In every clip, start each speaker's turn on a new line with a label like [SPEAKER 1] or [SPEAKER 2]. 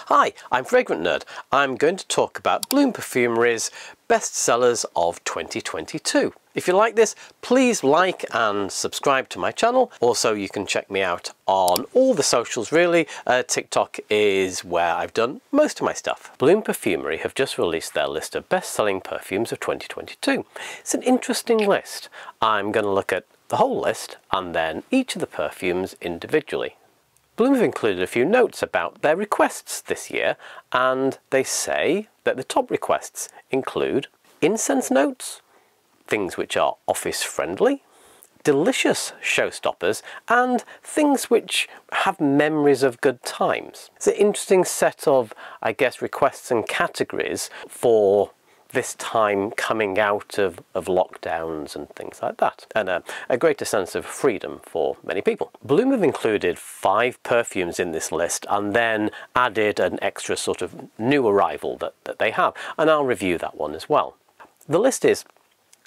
[SPEAKER 1] Hi, I'm Fragrant Nerd. I'm going to talk about Bloom Perfumery's bestsellers of 2022. If you like this, please like and subscribe to my channel. Also, you can check me out on all the socials really. TikTok is where I've done most of my stuff. Bloom Perfumery have just released their list of best-selling perfumes of 2022. It's an interesting list. I'm going to look at the whole list and then each of the perfumes individually. Bloom have included a few notes about their requests this year, and they say that the top requests include incense notes, things which are office friendly, delicious showstoppers, and things which have memories of good times. It's an interesting set of, I guess, requests and categories for this time coming out of lockdowns and things like that, and a greater sense of freedom for many people. Bloom have included 5 perfumes in this list and then added an extra sort of new arrival that they have, and I'll review that one as well. The list is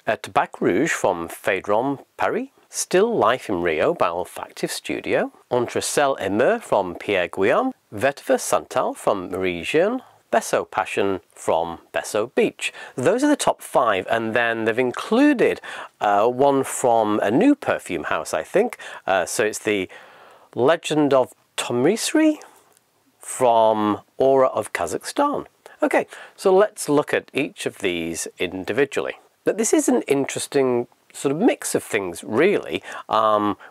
[SPEAKER 1] Tabac Rouge from Phaedon, Paris, Still Life in Rio by Olfactive Studio, Entre, Ciel from Pierre, Guillaume, Vetiver Santal from Jeanne, Beso Pasion from Beso Beach. Those are the top 5, and then they've included one from a new perfume house, I think. So it's the Legend of Tomiris from Aura of Kazakhstan. Okay, so let's look at each of these individually. But this is an interesting sort of mix of things, really.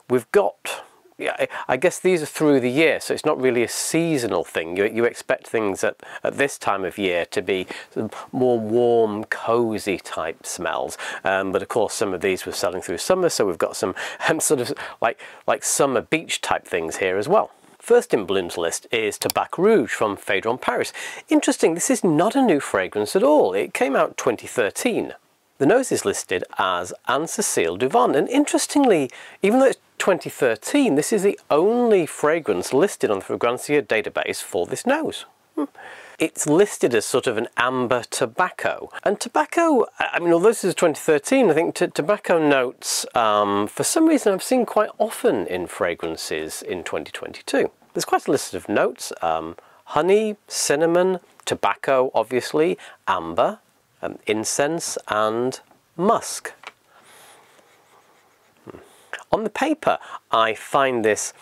[SPEAKER 1] We've got, yeah, I guess these are through the year, so it's not really a seasonal thing. You expect things at this time of year to be sort of more warm, cozy type smells. But of course, some of these were selling through summer, so we've got some sort of like summer beach type things here as well. First in Bloom's list is Tabac Rouge from Phaedon, Paris. Interesting, this is not a new fragrance at all. It came out 2013. The nose is listed as Anne Cécile Duvant, and interestingly, even though it's 2013, this is the only fragrance listed on the Fragrantia database for this nose. It's listed as sort of an amber tobacco, and tobacco, I mean, although this is 2013, I think tobacco notes, for some reason, I've seen quite often in fragrances in 2022. There's quite a list of notes: honey, cinnamon, tobacco, obviously, amber, incense and musk. On the paper, I find it's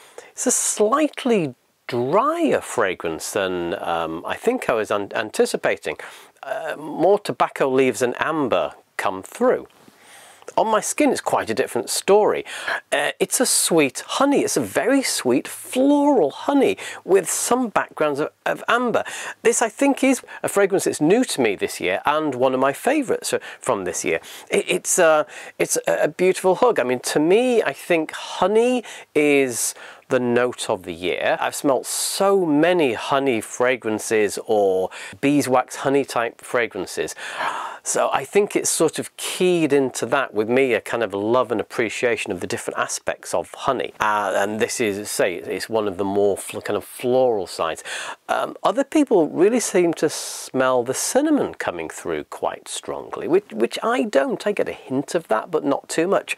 [SPEAKER 1] a slightly drier fragrance than I think I was anticipating. More tobacco leaves and amber come through. On my skin, it's quite a different story. It's a sweet honey. It's a very sweet floral honey with some backgrounds of amber. This, I think, is a fragrance that's new to me this year and one of my favourites from this year. It's a beautiful hug. I mean, to me, I think honey is the note of the year. I've smelt so many honey fragrances or beeswax honey type fragrances. So I think it's sort of keyed into that with me, a kind of love and appreciation of the different aspects of honey. And this is, say, it's one of the more kind of floral sides. Other people really seem to smell the cinnamon coming through quite strongly, which I don't. I get a hint of that, but not too much.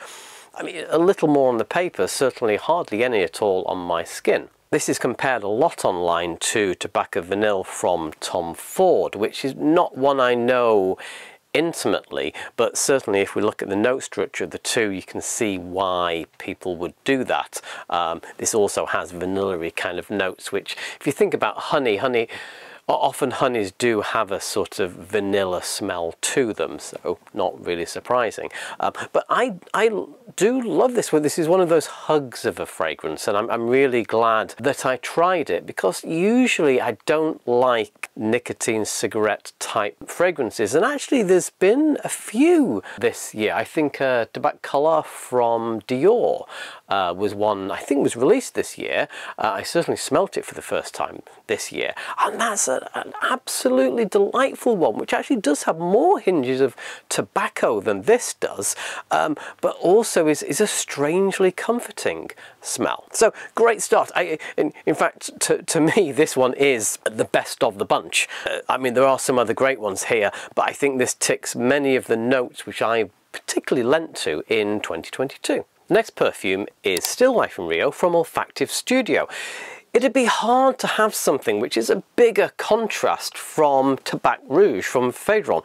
[SPEAKER 1] I mean, a little more on the paper, certainly hardly any at all on my skin. This is compared a lot online to Tobacco Vanille from Tom Ford, which is not one I know intimately, but certainly if we look at the note structure of the two, you can see why people would do that. This also has vanilla-y kind of notes, which if you think about honey, often honeys do have a sort of vanilla smell to them, so not really surprising. But I do love this one. This is one of those hugs of a fragrance, and I'm really glad that I tried it, because usually I don't like nicotine cigarette type fragrances, and actually there's been a few this year. I think Tabac Color from Dior was one I think was released this year. I certainly smelt it for the first time this year, and that's an absolutely delightful one, which actually does have more hinges of tobacco than this does, but also is a strangely comforting smell. So great start. In fact, to me, this one is the best of the bunch. I mean, there are some other great ones here, but I think this ticks many of the notes which I particularly lent to in 2022. Next perfume is Still Life in Rio from Olfactive Studio. it'd be hard to have something which is a bigger contrast from Tabac Rouge, from Phaedon.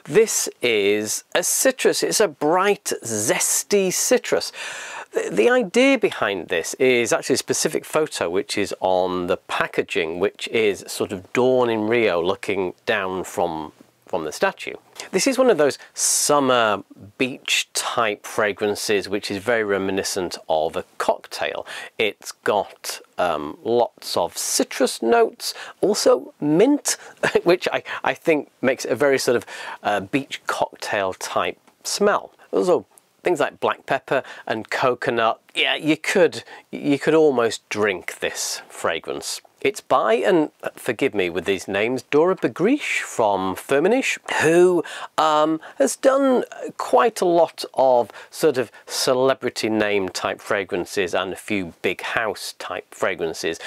[SPEAKER 1] This is a citrus. It's a bright, zesty citrus. The idea behind this is actually a specific photo which is on the packaging, which is sort of dawn in Rio looking down from the statue. This is one of those summer beach type fragrances which is very reminiscent of a cocktail. It's got lots of citrus notes, also mint, which I think makes it a very sort of beach cocktail type smell. Also things like black pepper and coconut. Yeah, you could almost drink this fragrance. It's by, and forgive me with these names, Dora Begriche from Perfumes, who has done quite a lot of sort of celebrity name type fragrances and a few big house type fragrances.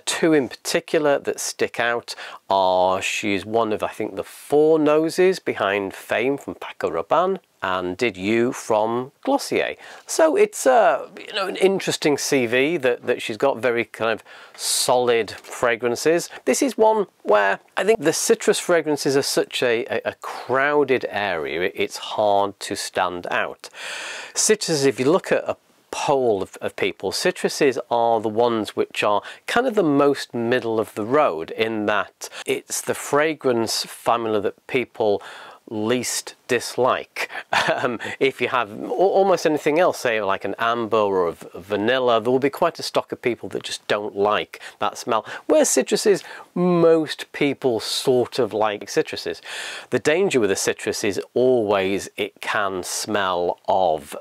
[SPEAKER 1] Two in particular that stick out are, she's one of, I think, the 4 noses behind Fame from Paco Rabanne, and Did You from Glossier. So it's you know, an interesting CV that she's got, very kind of solid fragrances. This is one where I think the citrus fragrances are such a crowded area, it's hard to stand out. Citrus, if you look at a poll of people, citruses are the ones which are kind of the most middle of the road, in that it's the fragrance family that people least dislike. If you have almost anything else, say like an amber or a vanilla, there will be quite a stock of people that just don't like that smell. Where citruses, most people sort of like citruses. The danger with a citrus is always it can smell of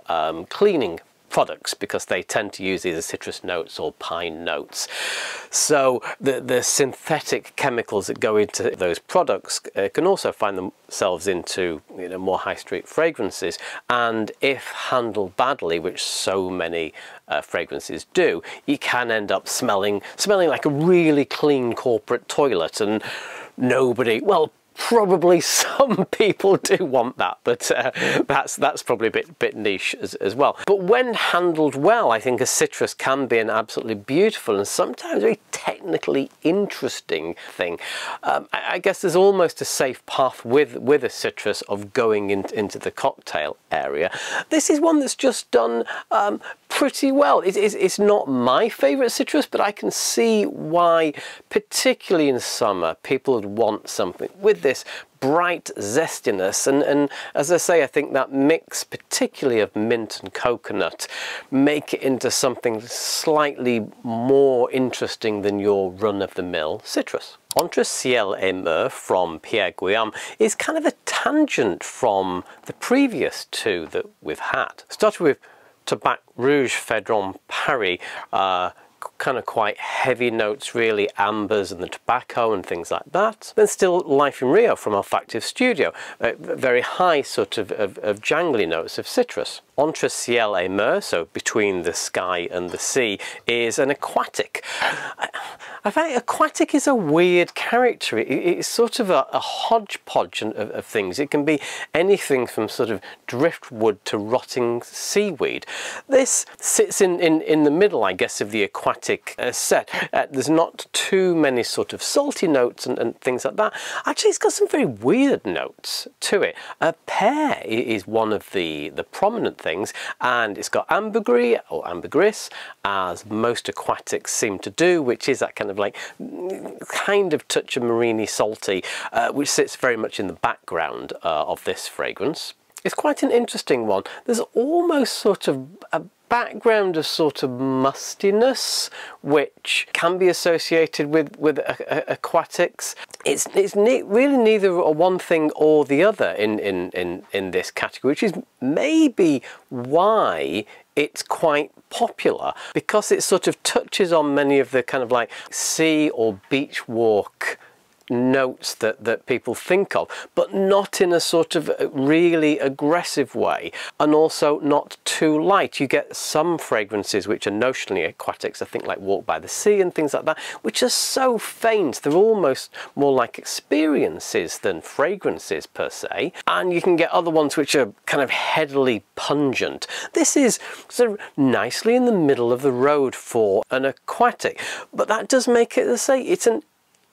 [SPEAKER 1] cleaning products, because they tend to use either citrus notes or pine notes. So the synthetic chemicals that go into those products can also find themselves into, you know, more high street fragrances, and if handled badly, which so many fragrances do, you can end up smelling like a really clean corporate toilet, and nobody, well, probably some people do want that, but that's probably a bit niche as well. But when handled well, I think a citrus can be an absolutely beautiful and sometimes very technically interesting thing. I guess there's almost a safe path with a citrus of going into the cocktail area. This is one that's just done pretty well. It's not my favourite citrus, but I can see why, particularly in summer, people would want something with this bright zestiness, and as I say, I think that mix, particularly of mint and coconut, make it into something slightly more interesting than your run-of-the-mill citrus. Entre, Ciel et Mer from Pierre Guillaume is kind of a tangent from the previous 2 that we've had. Started with Tabac Rouge, Phaedon, Paris, kind of quite heavy notes, really, ambers and the tobacco and things like that. Then still Life in Rio from Olfactive Studio, very high sort of jangly notes of citrus. Entre, Ciel et Mer, so between the sky and the sea, is an aquatic. I find aquatic is a weird character. It's sort of a hodgepodge of things. It can be anything from sort of driftwood to rotting seaweed. This sits in the middle, I guess, of the aquatic set. There's not too many sort of salty notes and things like that. Actually, it's got some very weird notes to it. Pear is one of the prominent things, and it's got ambergris or ambergris, as most aquatics seem to do, which is that kind of like kind of touch of marine salty, which sits very much in the background of this fragrance. It's quite an interesting one. There's almost sort of a background of sort of mustiness, which can be associated with aquatics. It's really neither a one thing or the other in this category, which is maybe why it's quite popular, because it sort of touches on many of the kind of like sea or beach walk notes that people think of, but not in a sort of really aggressive way, and also not too light. You get some fragrances which are notionally aquatics, I think like Walk by the Sea and things like that, which are so faint, they're almost more like experiences than fragrances per se, and you can get other ones which are kind of headily pungent. This is sort of nicely in the middle of the road for an aquatic, but that does make it, as I say, it's an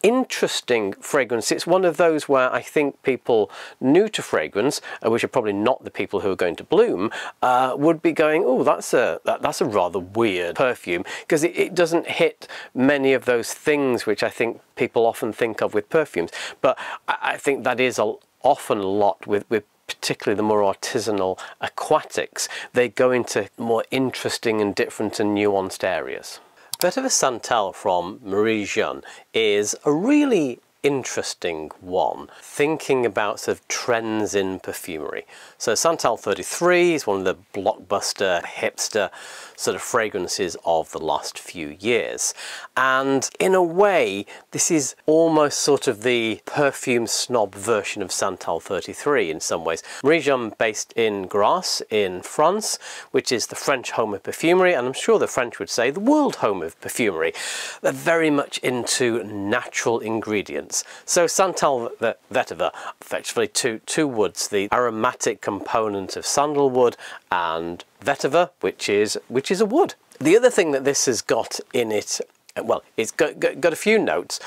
[SPEAKER 1] interesting fragrance. It's one of those where I think people new to fragrance, which are probably not the people who are going to Bloom, would be going, oh, that's a rather weird perfume, because it doesn't hit many of those things which I think people often think of with perfumes. But I think that is often a lot with particularly the more artisanal aquatics. They go into more interesting and different and nuanced areas. Vetiver Santal from Jeanne is a really interesting one, thinking about sort of trends in perfumery. So Santal 33 is one of the blockbuster, hipster sort of fragrances of the last few years. And in a way, this is almost sort of the perfume snob version of Santal 33 in some ways. Jeanne based in Grasse in France, which is the French home of perfumery, and I'm sure the French would say the world home of perfumery. They're very much into natural ingredients. So Santal Vetiver, effectively two woods, the aromatic component of sandalwood, and vetiver, which is a wood. The other thing that this has got in it, well, it's got a few notes.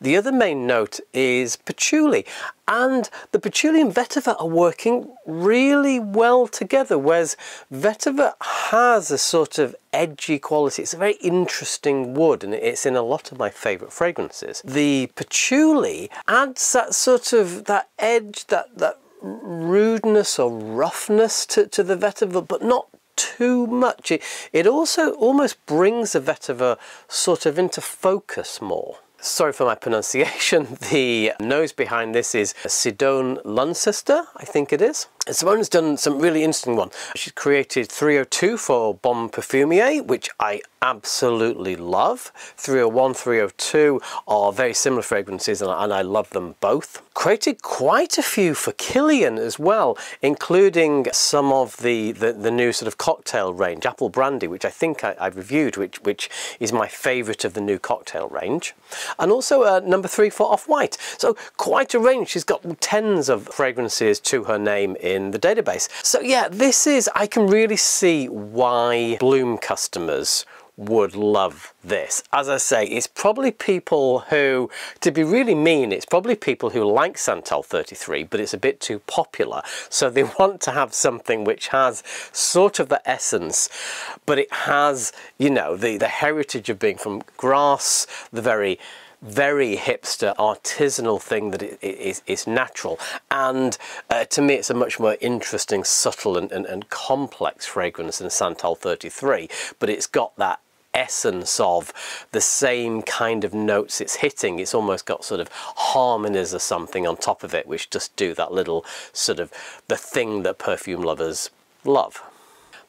[SPEAKER 1] The other main note is patchouli, and the patchouli and vetiver are working really well together, whereas vetiver has a sort of edgy quality. It's a very interesting wood, and it's in a lot of my favourite fragrances. The patchouli adds that sort of, that edge, that rudeness or roughness to the vetiver, but not too much. It also almost brings the vetiver sort of into focus more. Sorry for my pronunciation. The nose behind this is Phaedon Luncester, I think it is. And Simone's done some really interesting one. She's created 302 for BloomPerfumery, which I absolutely love. 301, 302 are very similar fragrances, and I love them both. Created quite a few for Kilian as well, including some of the new sort of cocktail range, Apple Brandy, which I think I've reviewed, which is my favourite of the new cocktail range. And also number 3 for Off-White. So quite a range. She's got tens of fragrances to her name in the database. So yeah, this is, I can really see why Bloom customers would love this. As I say, it's probably people who, to be really mean, it's probably people who like Santal 33, but it's a bit too popular. So they want to have something which has sort of the essence, but it has, you know, the heritage of being from Grasse, the very hipster artisanal thing that is natural, and to me it's a much more interesting, subtle and complex fragrance than Santal 33, but it's got that essence of the same kind of notes it's hitting. It's almost got sort of harmonies or something on top of it, which just do that little sort of the thing that perfume lovers love.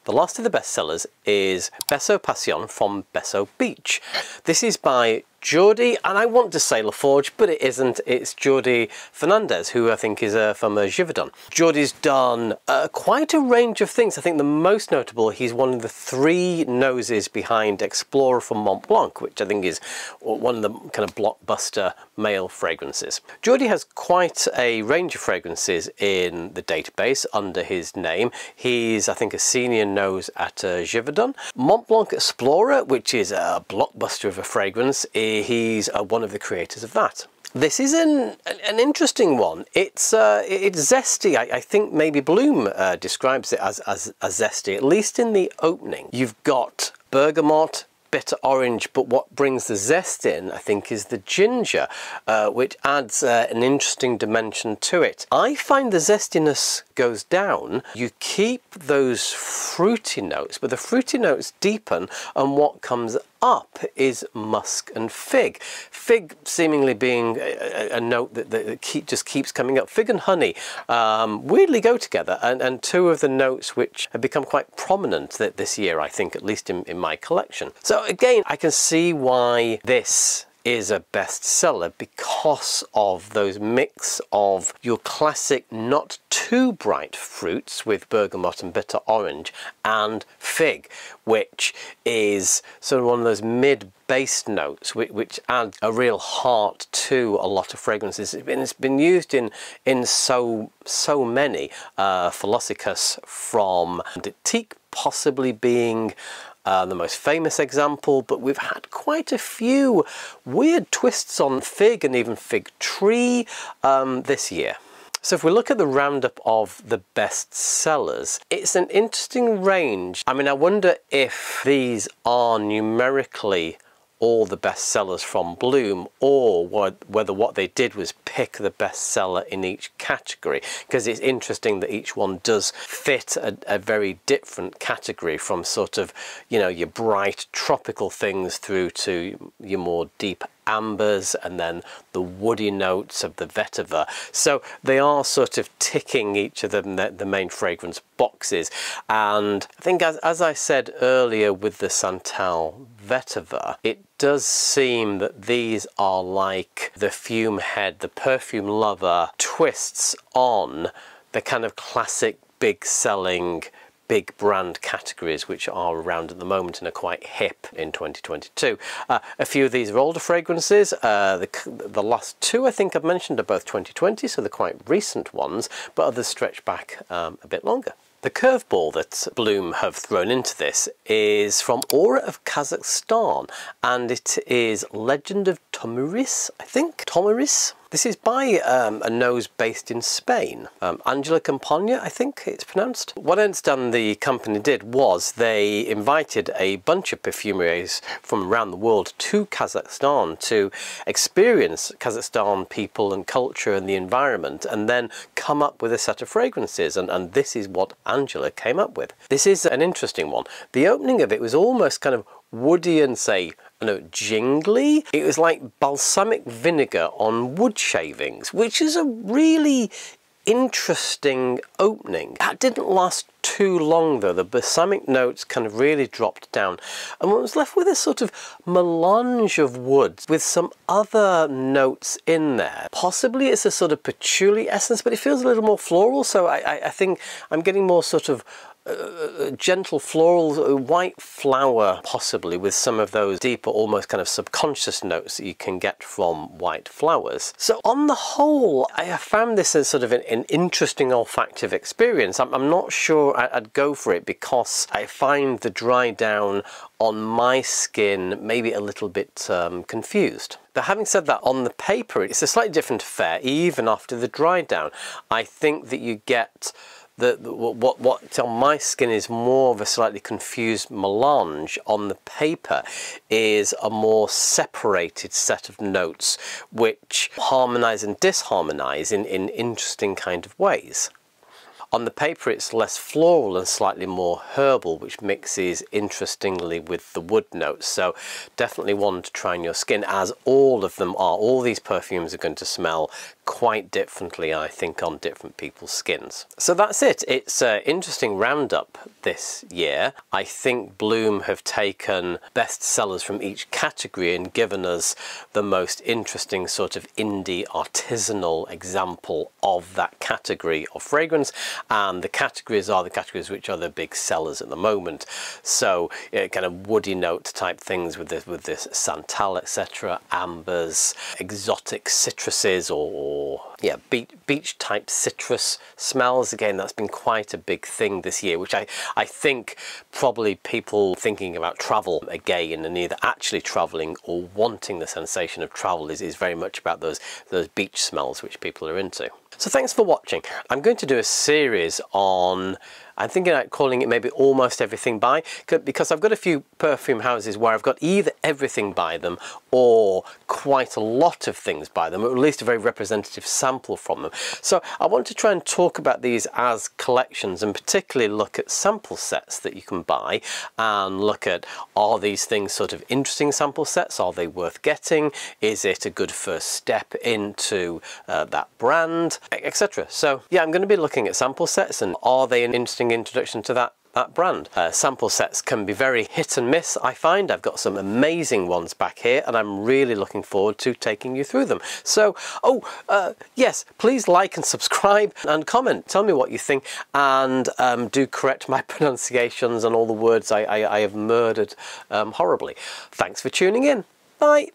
[SPEAKER 1] The last of the bestsellers is Beso Pasion from Beso Beach. This is by Jordi, and I want to say LaForge, but it isn't. It's Jordi Fernandez, who I think is from Givaudan. Jordi's done quite a range of things. I think the most notable, he's one of the 3 noses behind Explorer from Mont Blanc, which I think is one of the kind of blockbuster male fragrances. Jordi has quite a range of fragrances in the database under his name. He's, I think, a senior nose at Givaudan. Mont Blanc Explorer, which is a blockbuster of a fragrance, he's one of the creators of that. This is an interesting one. It's zesty. I think maybe Bloom describes it as zesty, at least in the opening. You've got bergamot, bitter orange, but what brings the zest in, I think, is the ginger, which adds an interesting dimension to it. I find the zestiness goes down. You keep those fruity notes, but the fruity notes deepen, and what comes up is musk and fig. Fig seemingly being a note that just keeps coming up. Fig and honey weirdly go together, and 2 of the notes which have become quite prominent this year, I think, at least in my collection. So again, I can see why this is a bestseller because of those mix of your classic not too bright fruits with bergamot and bitter orange and fig, which is sort of one of those mid-base notes which add a real heart to a lot of fragrances. It's been used in so many, Philosycus from Diptyque possibly being the most famous example, but we've had quite a few weird twists on fig and even fig tree this year. So if we look at the roundup of the best sellers, it's an interesting range. I mean, I wonder if these are numerically all the best sellers from Bloom, or whether what they did was pick the best seller in each category, because it's interesting that each one does fit a very different category, from sort of, you know, your bright tropical things through to your more deep ambers and then the woody notes of the vetiver. So they are sort of ticking each of them the main fragrance boxes. And I think as I said earlier with the Santal vetiver, it does seem that these are like the fume head, the perfume lover twists on the kind of classic big selling big brand categories which are around at the moment and are quite hip in 2022. A few of these are older fragrances. The last two I think I've mentioned are both 2020, so they're quite recent ones, but others stretch back a bit longer. The curveball that Bloom have thrown into this is from Aura of Kazakhstan, and it is Legend of Tomiris, I think. Tomiris. This is by a nose based in Spain. Angela Campagna, I think it's pronounced. What I understand the company did was they invited a bunch of perfumeries from around the world to Kazakhstan to experience Kazakhstan people and culture and the environment, and then come up with a set of fragrances, and this is what Angela came up with. This is an interesting one. The opening of it was almost kind of woody and, say, jingly. It was like balsamic vinegar on wood shavings, which is a really interesting opening. That didn't last too long though. The balsamic notes kind of really dropped down, and one was left with a sort of melange of woods with some other notes in there. Possibly it's a sort of patchouli essence, but it feels a little more floral, so I think I'm getting more sort of gentle floral, white flower possibly, with some of those deeper, almost kind of subconscious notes that you can get from white flowers. So on the whole, I have found this as sort of an interesting olfactive experience. I'm not sure I'd go for it because I find the dry down on my skin maybe a little bit confused. But having said that, on the paper it's a slightly different affair even after the dry down. I think that you get what on my skin is more of a slightly confused melange, on the paper is a more separated set of notes which harmonize and disharmonize in interesting kind of ways. On the paper it's less floral and slightly more herbal, which mixes interestingly with the wood notes. So definitely one to try on your skin, as all of them are. All these perfumes are going to smell quite differently, I think, on different people's skins. So that's it. It's an interesting roundup this year. I think Bloom have taken best sellers from each category and given us the most interesting sort of indie artisanal example of that category of fragrance, and the categories are the categories which are the big sellers at the moment. So kind of woody note type things with this Santal, etc., ambers, exotic citruses, or yeah, beach type citrus smells. Again, that's been quite a big thing this year, which I think probably people thinking about travel again and either actually traveling or wanting the sensation of travel is very much about those beach smells which people are into. So thanks for watching. I'm going to do a series on, I'm thinking about calling it maybe almost everything by, because I've got a few perfume houses where I've got either everything by them or quite a lot of things by them, or at least a very representative sample from them. So I want to try and talk about these as collections, and particularly look at sample sets that you can buy and look at, are these things sort of interesting sample sets? Are they worth getting? Is it a good first step into that brand, etc.? So yeah, I'm going to be looking at sample sets, and are they an interesting introduction to that that brand. Sample sets can be very hit and miss, I find. I've got some amazing ones back here and I'm really looking forward to taking you through them. So, yes, please like and subscribe and comment. Tell me what you think, and do correct my pronunciations and all the words I have murdered horribly. Thanks for tuning in. Bye.